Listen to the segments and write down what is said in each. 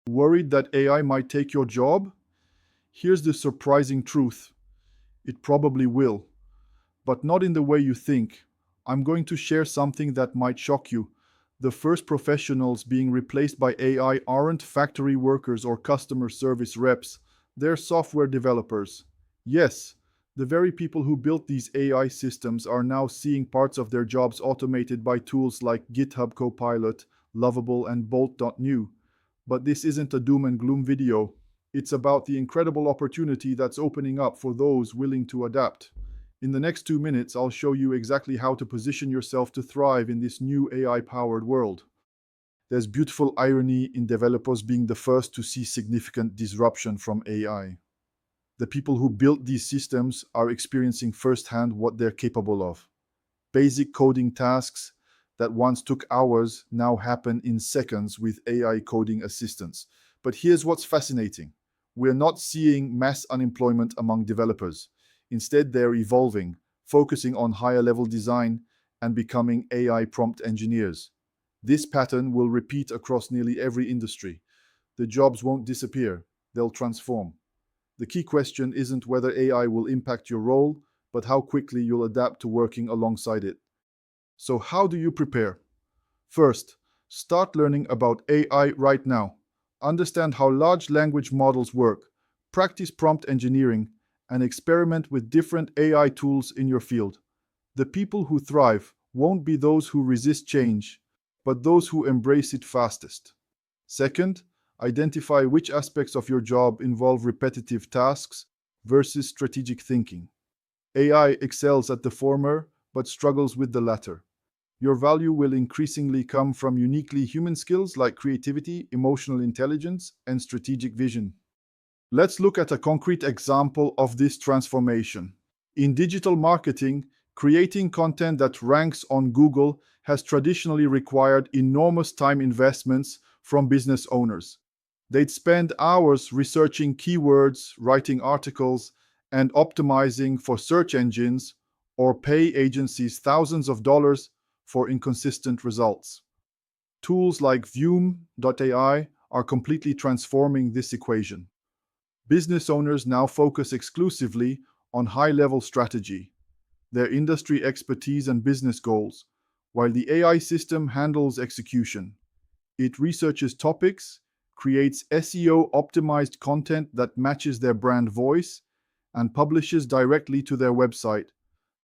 Worried that AI might take your job? Here's the surprising truth. It probably will, but not in the way you think. I'm going to share something that might shock you. The first professionals being replaced by AI aren't factory workers or customer service reps, they're software developers. Yes, the very people who built these AI systems are now seeing parts of their jobs automated by tools like GitHub Copilot, Lovable, and Bolt.new. But this isn't a doom and gloom video. It's about the incredible opportunity that's opening up for those willing to adapt. In the next 2 minutes, I'll show you exactly how to position yourself to thrive in this new AI-powered world. There's beautiful irony in developers being the first to see significant disruption from AI. The people who built these systems are experiencing firsthand what they're capable of. Basic coding tasks that once took hours now happen in seconds with AI coding assistants. But here's what's fascinating. We're not seeing mass unemployment among developers. Instead, they're evolving, focusing on higher level design and becoming AI prompt engineers. This pattern will repeat across nearly every industry. The jobs won't disappear, they'll transform. The key question isn't whether AI will impact your role, but how quickly you'll adapt to working alongside it. So how do you prepare? First, start learning about AI right now. Understand how large language models work, practice prompt engineering, and experiment with different AI tools in your field. The people who thrive won't be those who resist change, but those who embrace it fastest. Second, identify which aspects of your job involve repetitive tasks versus strategic thinking. AI excels at the former, but struggles with the latter. Your value will increasingly come from uniquely human skills like creativity, emotional intelligence, and strategic vision. Let's look at a concrete example of this transformation. In digital marketing, creating content that ranks on Google has traditionally required enormous time investments from business owners. They'd spend hours researching keywords, writing articles, and optimizing for search engines, or pay agencies thousands of dollars for inconsistent results. Tools like vume.ai are completely transforming this equation. Business owners now focus exclusively on high-level strategy, their industry expertise and business goals, while the AI system handles execution. It researches topics, creates SEO-optimized content that matches their brand voice, and publishes directly to their website.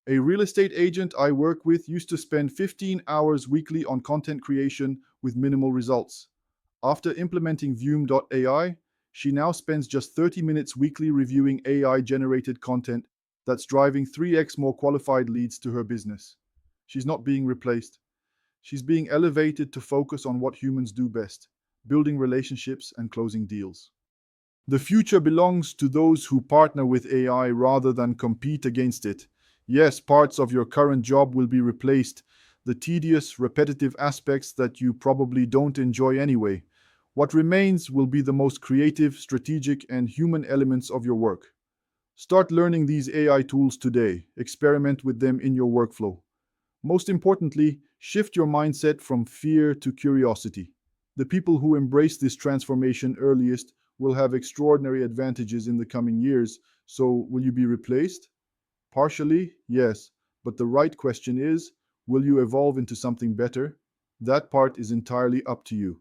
A real estate agent I work with used to spend 15 hours weekly on content creation with minimal results. After implementing vume.ai, she now spends just 30 minutes weekly reviewing AI-generated content that's driving 3x more qualified leads to her business. She's not being replaced. She's being elevated to focus on what humans do best, building relationships and closing deals. The future belongs to those who partner with AI rather than compete against it. Yes, parts of your current job will be replaced, the tedious, repetitive aspects that you probably don't enjoy anyway. What remains will be the most creative, strategic, and human elements of your work. Start learning these AI tools today. Experiment with them in your workflow. Most importantly, shift your mindset from fear to curiosity. The people who embrace this transformation earliest will have extraordinary advantages in the coming years. So, will you be replaced? Partially, yes. But the right question is, will you evolve into something better? That part is entirely up to you.